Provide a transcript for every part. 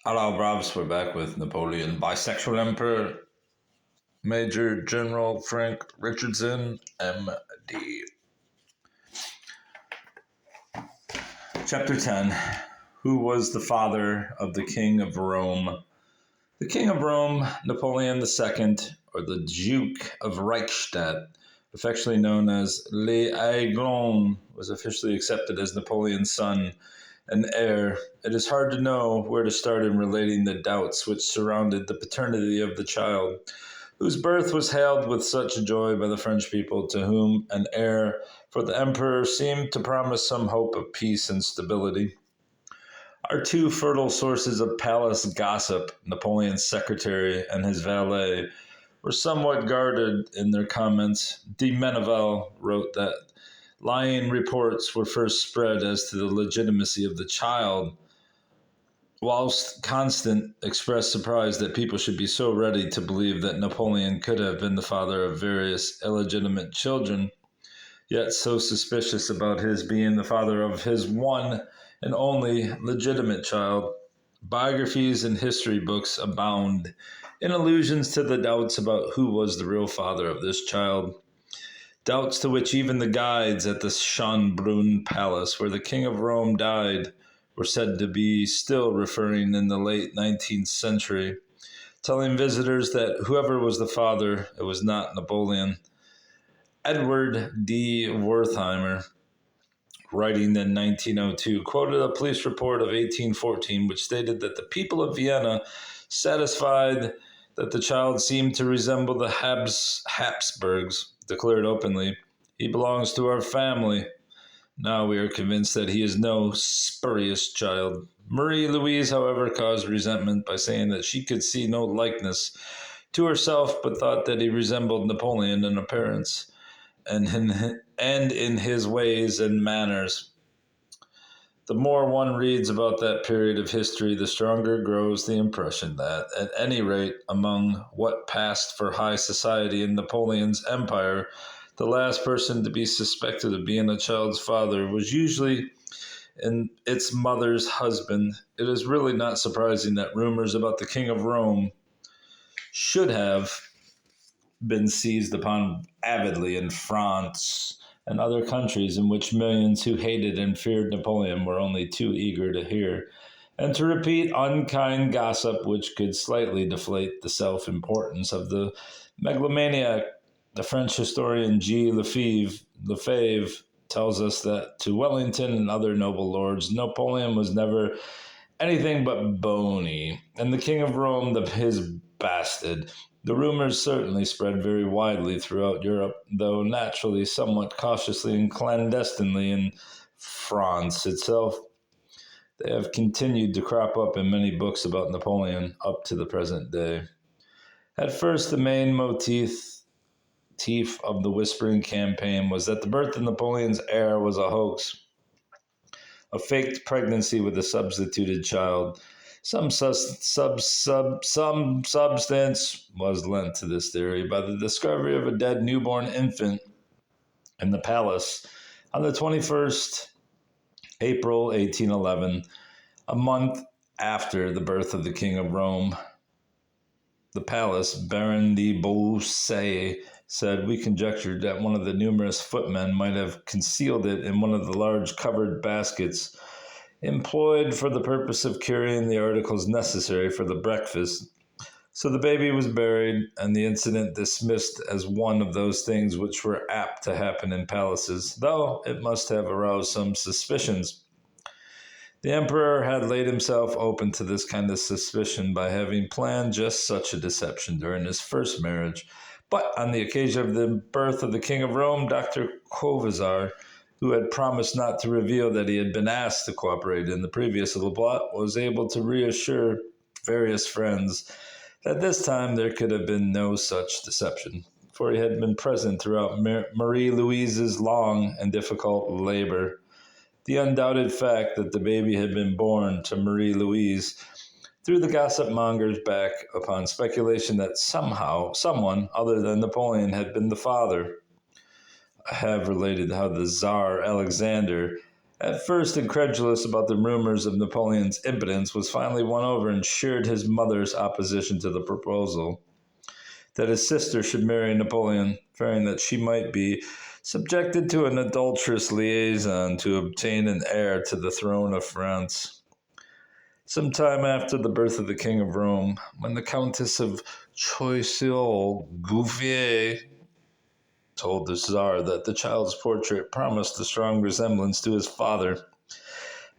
Hello, Robs. We're back with Napoleon, Bisexual Emperor, Major General Frank Richardson, M.D. Chapter 10. Who was the father of the King of Rome? The King of Rome, Napoleon II, or the Duke of Reichstadt, affectionately known as l'Aiglon, was officially accepted as Napoleon's son and heir. It is hard to know where to start in relating the doubts which surrounded the paternity of the child, whose birth was hailed with such joy by the French people, to whom an heir for the emperor seemed to promise some hope of peace and stability. Our two fertile sources of palace gossip, Napoleon's secretary and his valet, were somewhat guarded in their comments. De Meneval wrote that lying reports were first spread as to the legitimacy of the child, whilst Constant expressed surprise that people should be so ready to believe that Napoleon could have been the father of various illegitimate children, yet so suspicious about his being the father of his one and only legitimate child. Biographies and history books abound in allusions to the doubts about who was the real father of this child. Doubts to which even the guides at the Schönbrunn Palace, where the King of Rome died, were said to be still referring in the late 19th century, telling visitors that whoever was the father, it was not Napoleon. Edward D. Wertheimer, writing in 1902, quoted a police report of 1814 which stated that the people of Vienna, satisfied that the child seemed to resemble the Habsburgs, declared openly, "He belongs to our family. Now we are convinced that he is no spurious child." Marie Louise, however, caused resentment by saying that she could see no likeness to herself, but thought that he resembled Napoleon in appearance and in his ways and manners. The more one reads about that period of history, the stronger grows the impression that, at any rate, among what passed for high society in Napoleon's empire, the last person to be suspected of being a child's father was usually in its mother's husband. It is really not surprising that rumors about the King of Rome should have been seized upon avidly in France and other countries in which millions who hated and feared Napoleon were only too eager to hear and to repeat unkind gossip which could slightly deflate the self-importance of the megalomaniac. The French historian G. Lefebvre tells us that to Wellington and other noble lords, Napoleon was never anything but bony, and the King of Rome his bastard. The rumors certainly spread very widely throughout Europe, though naturally somewhat cautiously and clandestinely in France itself. They have continued to crop up in many books about Napoleon up to the present day. At first, the main motif of the whispering campaign was that the birth of Napoleon's heir was a hoax, a faked pregnancy with a substituted child. Some substance was lent to this theory by the discovery of a dead newborn infant in the palace on the 21st April 1811, a month after the birth of the King of Rome. The palace, Baron de Beausset said, "We conjectured that one of the numerous footmen might have concealed it in one of the large covered baskets employed for the purpose of carrying the articles necessary for the breakfast. So the baby was buried, and the incident dismissed as one of those things which were apt to happen in palaces, though it must have aroused some suspicions." The emperor had laid himself open to this kind of suspicion by having planned just such a deception during his first marriage. But on the occasion of the birth of the King of Rome, Dr. Covazar, who had promised not to reveal that he had been asked to cooperate in the previous little plot, was able to reassure various friends that this time there could have been no such deception, for he had been present throughout Marie Louise's long and difficult labor. The undoubted fact that the baby had been born to Marie Louise threw the gossip mongers back upon speculation that somehow someone other than Napoleon had been the father. I have related how the Tsar Alexander At first incredulous about the rumors of Napoleon's impotence, was finally won over and shared his mother's opposition to the proposal that his sister should marry Napoleon, fearing that she might be subjected to an adulterous liaison to obtain an heir to the throne of France. Some time after the birth of the King of Rome, when the Countess of Choiseul-Gouffier told the Tsar that the child's portrait promised a strong resemblance to his father,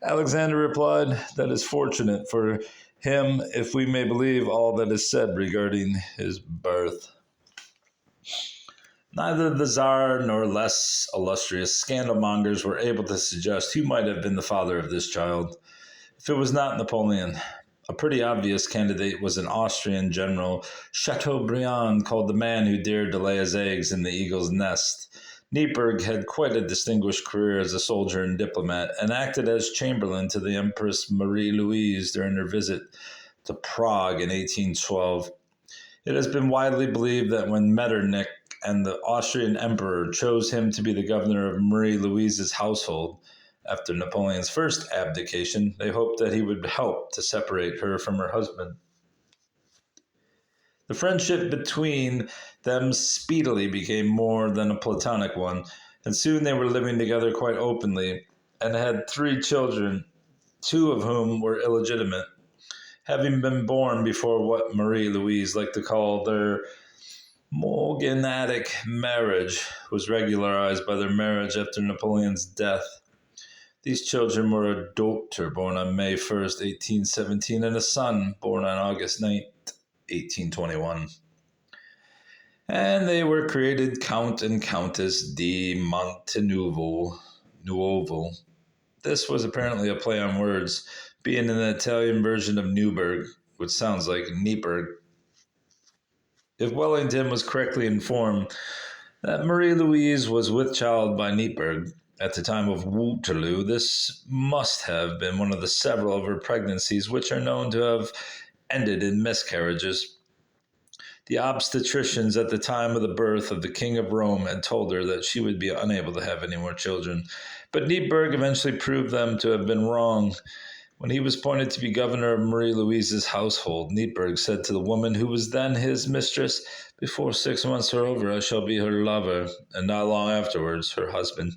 Alexander replied, "That is fortunate for him, if we may believe all that is said regarding his birth." Neither the Tsar nor less illustrious scandalmongers were able to suggest who might have been the father of this child. If it was not Napoleon, a pretty obvious candidate was an Austrian general, Chateaubriand, called the man who dared to lay his eggs in the eagle's nest. Neipperg had quite a distinguished career as a soldier and diplomat, and acted as chamberlain to the Empress Marie-Louise during her visit to Prague in 1812. It has been widely believed that when Metternich and the Austrian emperor chose him to be the governor of Marie-Louise's household, after Napoleon's first abdication, they hoped that he would help to separate her from her husband. The friendship between them speedily became more than a platonic one, and soon they were living together quite openly, and had 3 children, 2 of whom were illegitimate, having been born before what Marie-Louise liked to call their morganatic marriage was regularized by their marriage after Napoleon's death. These children were a daughter born on May 1st, 1817, and a son born on August 9th, 1821. And they were created Count and Countess di Montenuovo. This was apparently a play on words, being an Italian version of Newburgh, which sounds like Neipperg. If Wellington was correctly informed that Marie-Louise was with child by Neipperg at the time of Waterloo, this must have been one of the several of her pregnancies which are known to have ended in miscarriages. The obstetricians at the time of the birth of the King of Rome had told her that she would be unable to have any more children, but Neipperg eventually proved them to have been wrong. When he was appointed to be governor of Marie-Louise's household, Neipperg said to the woman who was then his mistress, "Before 6 months are over, I shall be her lover, and not long afterwards her husband."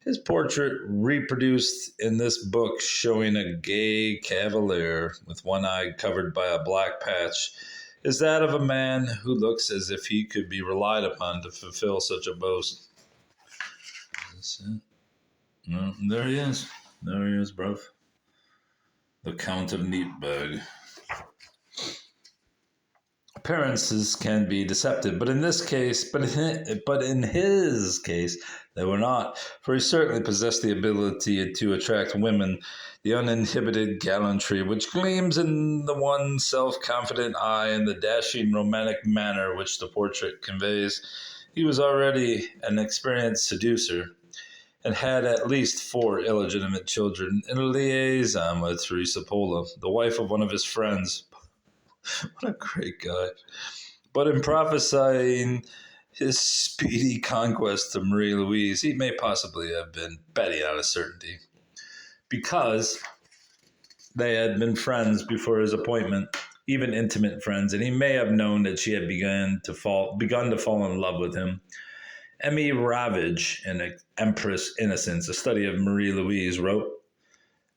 His portrait, reproduced in this book, showing a gay cavalier with one eye covered by a black patch, is that of a man who looks as if he could be relied upon to fulfill such a boast. That's it. No, there he is. There he is, bruv. The Count of Neipperg. Appearances can be deceptive, but in his case, they were not, for he certainly possessed the ability to attract women, the uninhibited gallantry which gleams in the one self-confident eye and the dashing romantic manner which the portrait conveys. He was already an experienced seducer, and had at least 4 illegitimate children in a liaison with Teresa Pola, the wife of one of his friends. What a great guy. But in prophesying his speedy conquest of Marie-Louise, he may possibly have been betting on a certainty, because they had been friends before his appointment, even intimate friends, and he may have known that she had begun to fall in love with him. Emmy Ravage, in Empress Innocence, a study of Marie-Louise, wrote,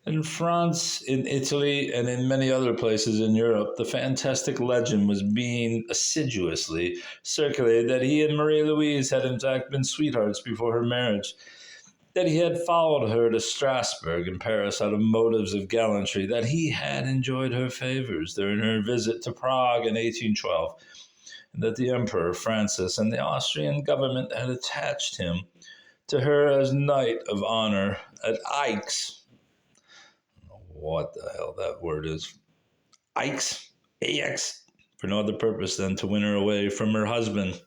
"In France, in Italy, and in many other places in Europe, the fantastic legend was being assiduously circulated that he and Marie-Louise had in fact been sweethearts before her marriage, that he had followed her to Strasbourg and Paris out of motives of gallantry, that he had enjoyed her favors during her visit to Prague in 1812, and that the Emperor Francis and the Austrian government had attached him to her as Knight of Honor at Aix." What the hell that word is. Aix, AX, for no other purpose than to win her away from her husband,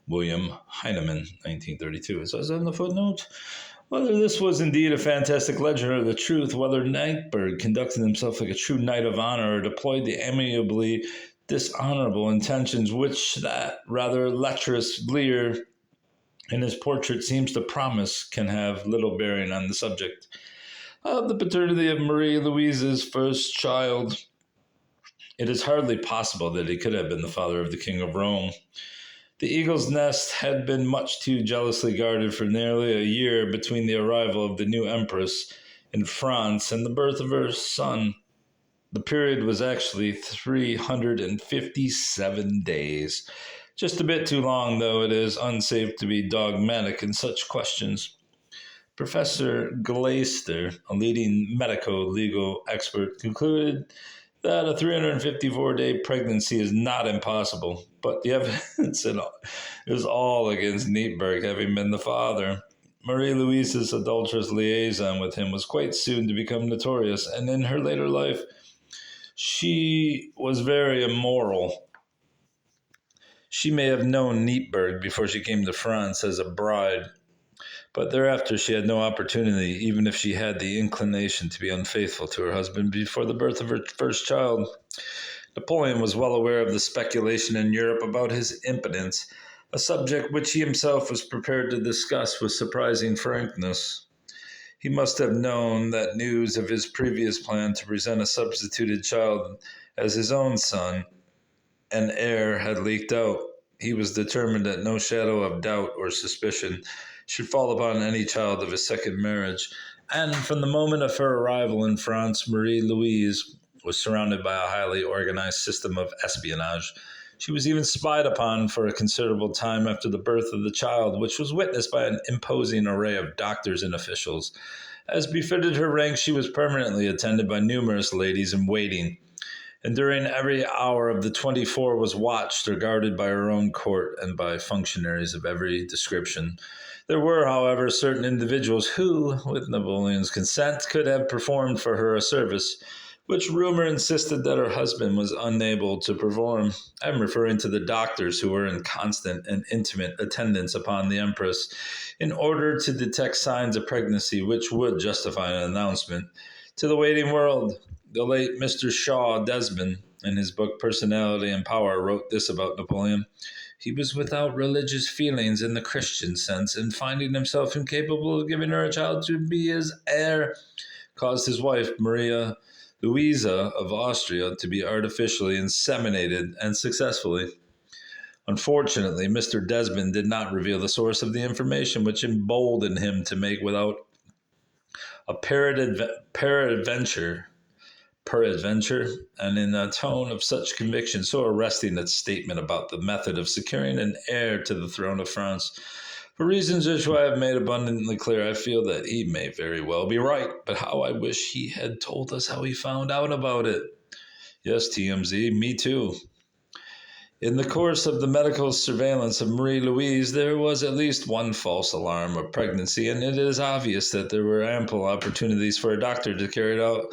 William Heinemann, 1932. It says in the footnote, whether this was indeed a fantastic legend or the truth, whether Neipperg conducted himself like a true knight of honor or deployed the amiably dishonorable intentions which that rather lecherous leer and his portrait seems to promise can have little bearing on the subject of the paternity of Marie Louise's first child. It is hardly possible that he could have been the father of the King of Rome. The eagle's nest had been much too jealously guarded for nearly a year between the arrival of the new empress in France and the birth of her son. The period was actually 357 days. Just a bit too long, though it is unsafe to be dogmatic in such questions. Professor Glaister, a leading medico-legal expert, concluded that a 354-day pregnancy is not impossible, but the evidence is all against Neatberg having been the father. Marie Louise's adulterous liaison with him was quite soon to become notorious, and in her later life, she was very immoral. She may have known Neatberg before she came to France as a bride, but thereafter she had no opportunity, even if she had the inclination, to be unfaithful to her husband before the birth of her first child. Napoleon was well aware of the speculation in Europe about his impotence, a subject which he himself was prepared to discuss with surprising frankness. He must have known that news of his previous plan to present a substituted child as his own son and heir had leaked out. He was determined that no shadow of doubt or suspicion should fall upon any child of his second marriage, and from the moment of her arrival in France, Marie Louise was surrounded by a highly organized system of espionage. She was even spied upon for a considerable time after the birth of the child, which was witnessed by an imposing array of doctors and officials. As befitted her rank, she was permanently attended by numerous ladies in waiting, and during every hour of the 24 was watched or guarded by her own court and by functionaries of every description. There were, however, certain individuals who, with Napoleon's consent, could have performed for her a service which rumor insisted that her husband was unable to perform. I am referring to the doctors who were in constant and intimate attendance upon the Empress in order to detect signs of pregnancy which would justify an announcement to the waiting world. The late Mr. Shaw Desmond, in his book Personality and Power, wrote this about Napoleon. He was without religious feelings in the Christian sense, and finding himself incapable of giving her a child to be his heir, caused his wife, Maria Louisa of Austria, to be artificially inseminated, and successfully. Unfortunately, Mr. Desmond did not reveal the source of the information, which emboldened him to make without a peradventure, and in a tone of such conviction, so arresting its statement about the method of securing an heir to the throne of France. For reasons which I have made abundantly clear, I feel that he may very well be right, but how I wish he had told us how he found out about it. Yes, TMZ, me too. In the course of the medical surveillance of Marie Louise, there was at least one false alarm of pregnancy, and it is obvious that there were ample opportunities for a doctor to carry out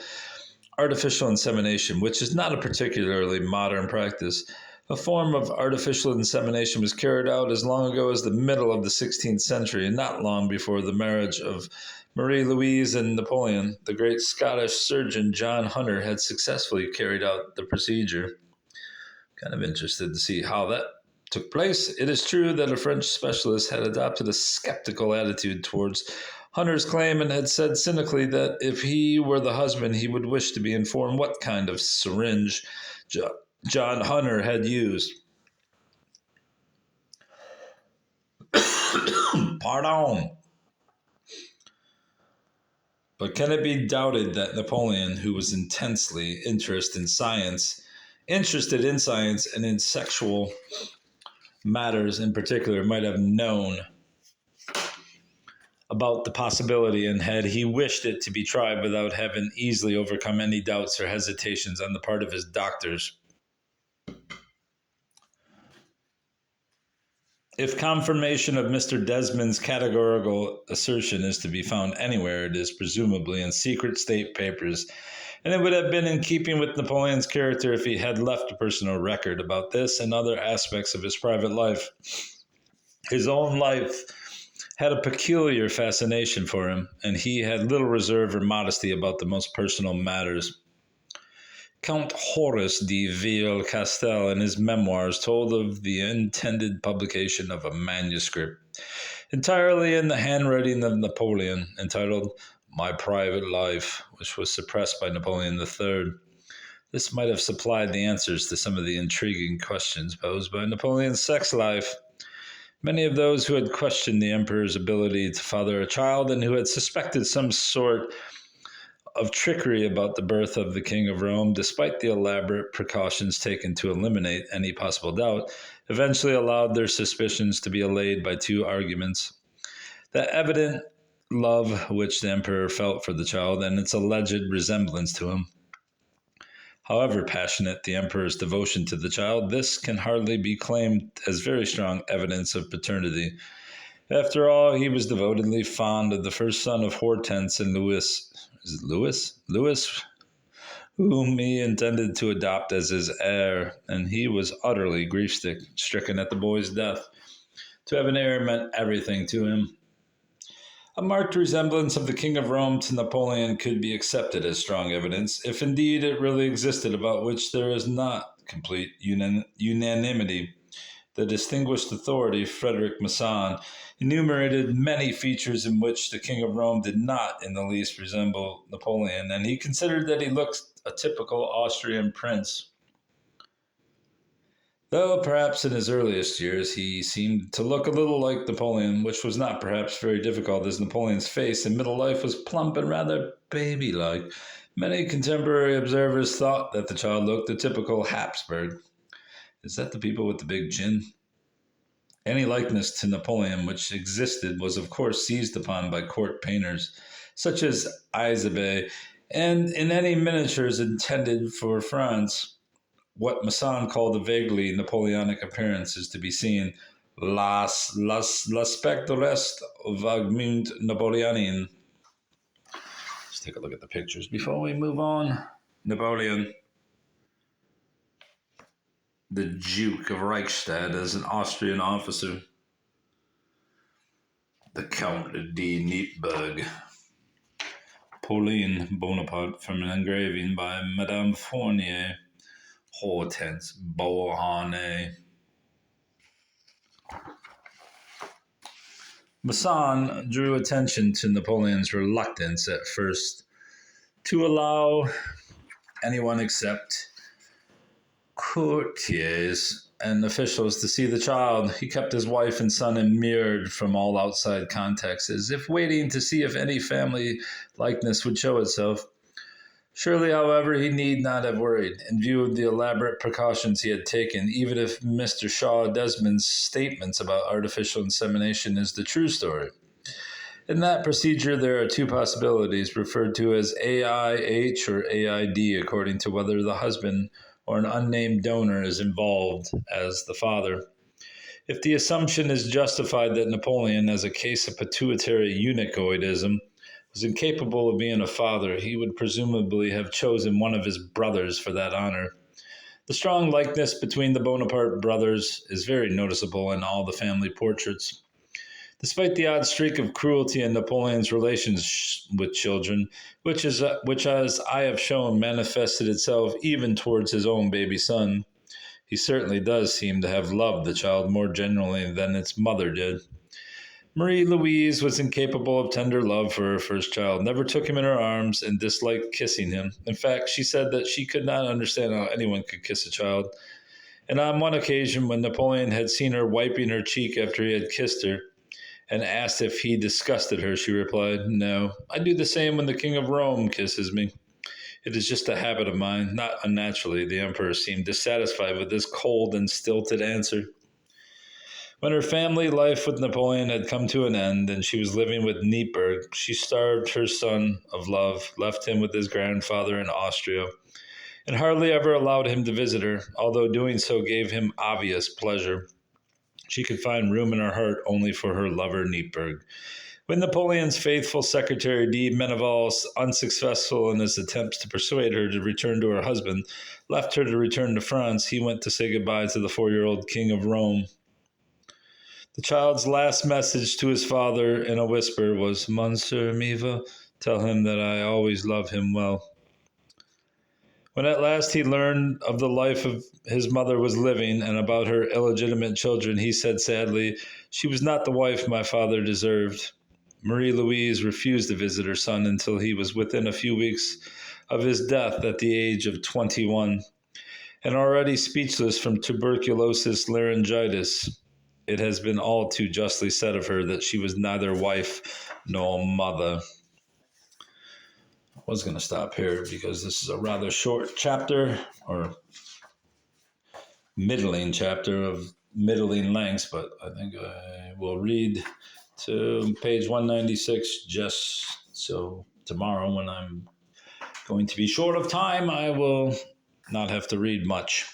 artificial insemination, which is not a particularly modern practice. A form of artificial insemination was carried out as long ago as the middle of the 16th century, and not long before the marriage of Marie Louise and Napoleon. The great Scottish surgeon John Hunter had successfully carried out the procedure. Kind of interested to see how that took place. It is true that a French specialist had adopted a skeptical attitude towards Hunter's claim and had said cynically that if he were the husband, he would wish to be informed what kind of syringe John Hunter had used. Pardon. But can it be doubted that Napoleon, who was intensely interested in science and in sexual matters in particular, might have known about the possibility, and had he wished it to be tried without having easily overcome any doubts or hesitations on the part of his doctors? If confirmation of Mr. Desmond's categorical assertion is to be found anywhere, it is presumably in secret state papers, and it would have been in keeping with Napoleon's character if he had left a personal record about this and other aspects of his private life. His own life had a peculiar fascination for him, and he had little reserve or modesty about the most personal matters. Count Horace de Ville-Castel, in his memoirs, told of the intended publication of a manuscript entirely in the handwriting of Napoleon, entitled My Private Life, which was suppressed by Napoleon III. This might have supplied the answers to some of the intriguing questions posed by Napoleon's sex life. Many of those who had questioned the emperor's ability to father a child and who had suspected some sort of trickery about the birth of the King of Rome, despite the elaborate precautions taken to eliminate any possible doubt, eventually allowed their suspicions to be allayed by two arguments: the evident love which the emperor felt for the child and its alleged resemblance to him. However passionate the emperor's devotion to the child, this can hardly be claimed as very strong evidence of paternity. After all, he was devotedly fond of the first son of Hortense and Louis. Is it Louis? Louis, whom he intended to adopt as his heir, and he was utterly grief-stricken at the boy's death. To have an heir meant everything to him. A marked resemblance of the King of Rome to Napoleon could be accepted as strong evidence, if indeed it really existed, about which there is not complete unanimity. The distinguished authority, Frederick Masson, enumerated many features in which the King of Rome did not in the least resemble Napoleon, and he considered that he looked a typical Austrian prince. Though perhaps in his earliest years he seemed to look a little like Napoleon, which was not perhaps very difficult, as Napoleon's face in middle life was plump and rather baby-like. Many contemporary observers thought that the child looked a typical Habsburg. Is that the people with the big chin? Any likeness to Napoleon which existed was of course seized upon by court painters, such as Isabey, and in any miniatures intended for France, what Masson called a vaguely Napoleonic appearance is to be seen. L'aspect reste vaguement Napoleonien. Let's take a look at the pictures before we move on. Napoleon, the Duke of Reichstadt, as an Austrian officer. The Count de Neipperg. Pauline Bonaparte, from an engraving by Madame Fournier. Hortense Beauharnais. Masson drew attention to Napoleon's reluctance at first to allow anyone except courtiers and officials to see the child. He kept his wife and son immured from all outside contacts, as if waiting to see if any family likeness would show itself. Surely, however, he need not have worried. In view of the elaborate precautions he had taken, even if Mr. Shaw Desmond's statements about artificial insemination is the true story. In that procedure, there are two possibilities, referred to as AIH or AID, according to whether the husband or an unnamed donor is involved as the father. If the assumption is justified that Napoleon, as a case of pituitary eunuchoidism, was incapable of being a father, he would presumably have chosen one of his brothers for that honor. The strong likeness between the Bonaparte brothers is very noticeable in all the family portraits. Despite the odd streak of cruelty in Napoleon's relations with children, which as I have shown manifested itself even towards his own baby son, he certainly does seem to have loved the child more genuinely than its mother did. Marie-Louise was incapable of tender love for her first child, never took him in her arms, and disliked kissing him. In fact, she said that she could not understand how anyone could kiss a child. And on one occasion, when Napoleon had seen her wiping her cheek after he had kissed her, and asked if he disgusted her, she replied, "No, I do the same when the King of Rome kisses me. It is just a habit of mine." Not unnaturally, the emperor seemed dissatisfied with this cold and stilted answer. When her family life with Napoleon had come to an end and she was living with Neipperg, she starved her son of love, left him with his grandfather in Austria, and hardly ever allowed him to visit her, although doing so gave him obvious pleasure. She could find room in her heart only for her lover Neipperg. When Napoleon's faithful secretary de Meneval, unsuccessful in his attempts to persuade her to return to her husband, left her to return to France, he went to say goodbye to the 4-year-old King of Rome. The child's last message to his father in a whisper was, "Monsieur Miva, tell him that I always love him well." When at last he learned of the life of his mother was living and about her illegitimate children, he said sadly, "She was not the wife my father deserved." Marie Louise refused to visit her son until he was within a few weeks of his death at the age of 21. And already speechless from tuberculosis laryngitis, it has been all too justly said of her that she was neither wife nor mother. I was going to stop here because this is a rather short chapter, or middling chapter of middling lengths, but I think I will read to page 196 just so tomorrow, when I'm going to be short of time, I will not have to read much.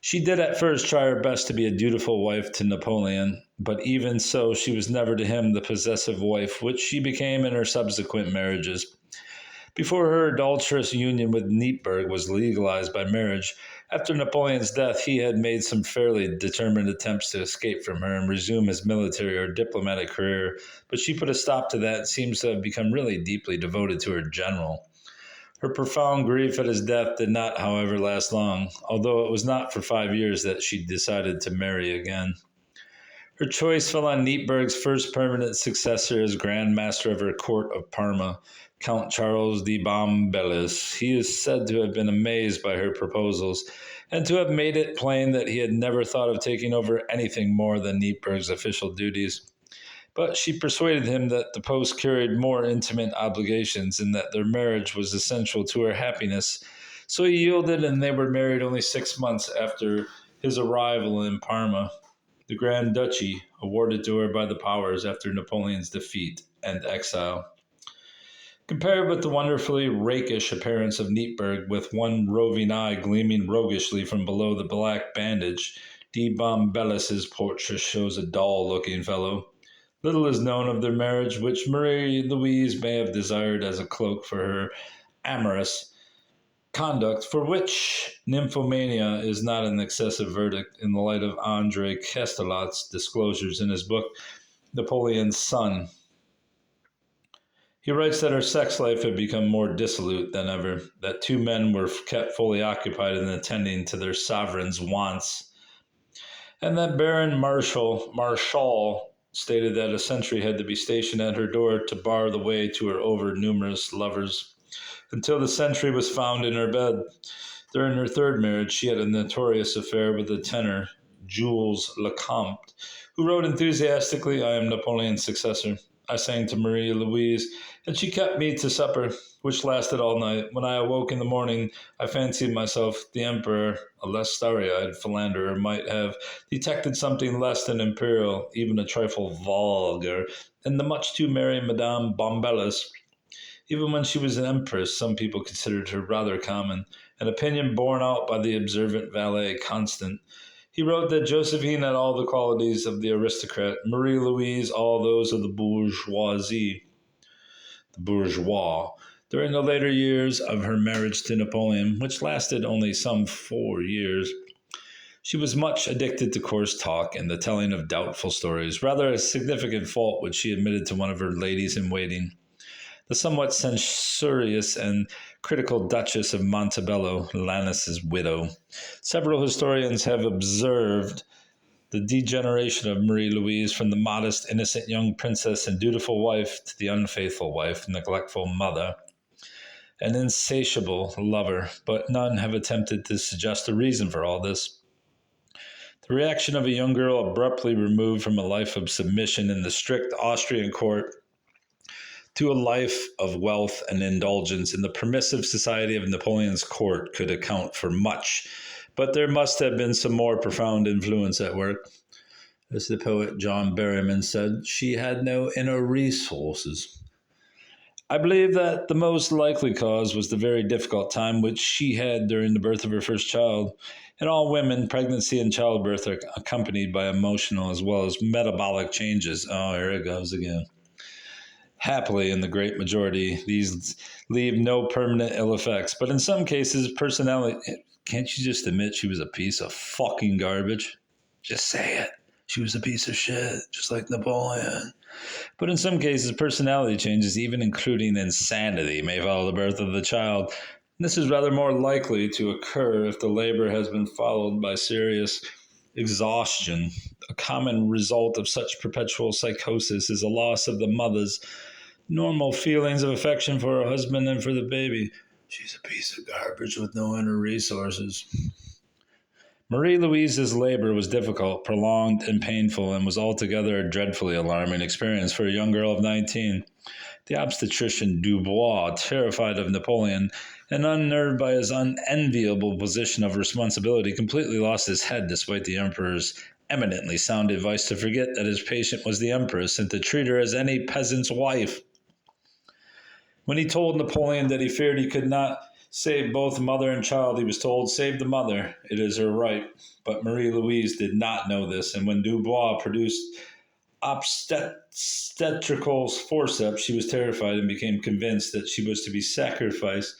She did at first try her best to be a dutiful wife to Napoleon, but even so, she was never to him the possessive wife which she became in her subsequent marriages. Before her adulterous union with Neipperg was legalized by marriage, after Napoleon's death, he had made some fairly determined attempts to escape from her and resume his military or diplomatic career, but she put a stop to that and seems to have become really deeply devoted to her general. Her profound grief at his death did not, however, last long, although it was not for 5 years that she decided to marry again. Her choice fell on Neipperg's first permanent successor as Grand Master of her court of Parma, Count Charles de Bombelis. He is said to have been amazed by her proposals, and to have made it plain that he had never thought of taking over anything more than Neipperg's official duties. But she persuaded him that the post carried more intimate obligations and that their marriage was essential to her happiness. So he yielded, and they were married only 6 months after his arrival in Parma, the Grand Duchy awarded to her by the powers after Napoleon's defeat and exile. Compared with the wonderfully rakish appearance of Neipperg, with one roving eye gleaming roguishly from below the black bandage, de Bombelis's portrait shows a dull-looking fellow. Little is known of their marriage, which Marie Louise may have desired as a cloak for her amorous conduct, for which nymphomania is not an excessive verdict in the light of André Castellot's disclosures in his book, Napoleon's Son. He writes that her sex life had become more dissolute than ever, that two men were kept fully occupied in attending to their sovereign's wants, and that Baron Marshal stated that a sentry had to be stationed at her door to bar the way to her over-numerous lovers, until the sentry was found in her bed. During her third marriage, she had a notorious affair with the tenor, Jules Lecomte, who wrote enthusiastically, "I am Napoleon's successor. I sang to Marie Louise, and she kept me to supper, which lasted all night. When I awoke in the morning, I fancied myself the emperor. A less starry-eyed philanderer might have detected something less than imperial, even a trifle vulgar, in the much too merry Madame Bombelis. Even when she was an empress, some people considered her rather common, an opinion borne out by the observant valet Constant." He wrote that Josephine had all the qualities of the aristocrat, Marie Louise all those of the bourgeois. During the later years of her marriage to Napoleon, which lasted only some 4 years, she was much addicted to coarse talk and the telling of doubtful stories, rather a significant fault which she admitted to one of her ladies-in-waiting, the somewhat censorious and critical Duchess of Montebello, Lannis's widow. Several historians have observed the degeneration of Marie Louise from the modest, innocent young princess and dutiful wife to the unfaithful wife, neglectful mother, an insatiable lover, but none have attempted to suggest a reason for all this. The reaction of a young girl abruptly removed from a life of submission in the strict Austrian court to a life of wealth and indulgence in the permissive society of Napoleon's court could account for much, but there must have been some more profound influence at work. As the poet John Berryman said, she had no inner resources. I believe that the most likely cause was the very difficult time which she had during the birth of her first child. In all women, pregnancy and childbirth are accompanied by emotional as well as metabolic changes. Oh, here it goes again. Happily, in the great majority, these leave no permanent ill effects, but in some cases, personality... Can't you just admit she was a piece of fucking garbage? Just say it. She was a piece of shit, just like Napoleon. But in some cases, personality changes, even including insanity, may follow the birth of the child. This is rather more likely to occur if the labor has been followed by serious exhaustion. A common result of such perpetual psychosis is a loss of the mother's normal feelings of affection for her husband and for the baby. She's a piece of garbage with no inner resources. Marie Louise's labor was difficult, prolonged, and painful, and was altogether a dreadfully alarming experience for a young girl of 19. The obstetrician Dubois, terrified of Napoleon and unnerved by his unenviable position of responsibility, completely lost his head despite the emperor's eminently sound advice to forget that his patient was the empress and to treat her as any peasant's wife. When he told Napoleon that he feared he could not save both mother and child, he was told, "Save the mother, it is her right." But Marie Louise did not know this, and when Dubois produced obstetrical forceps, she was terrified and became convinced that she was to be sacrificed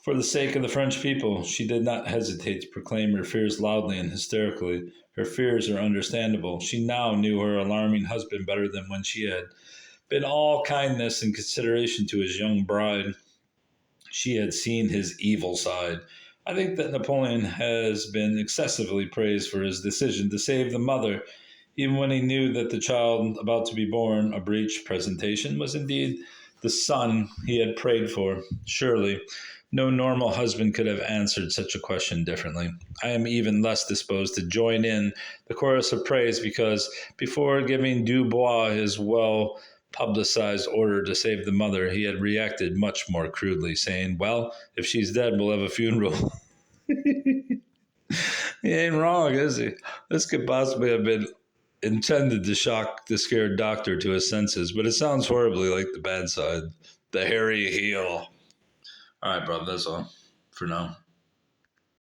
for the sake of the French people. She did not hesitate to proclaim her fears loudly and hysterically. Her fears are understandable. She now knew her alarming husband better than when she had been all kindness and consideration to his young bride. She had seen his evil side. I think that Napoleon has been excessively praised for his decision to save the mother, even when he knew that the child about to be born, a breech presentation, was indeed the son he had prayed for. Surely, no normal husband could have answered such a question differently. I am even less disposed to join in the chorus of praise because, before giving Dubois his well-publicized order to save the mother, he had reacted much more crudely, saying, "Well, if she's dead, we'll have a funeral." He ain't wrong, is he? This could possibly have been intended to shock the scared doctor to his senses, but it sounds horribly like the bad side. The hairy heel. All right, bro, that's all for now.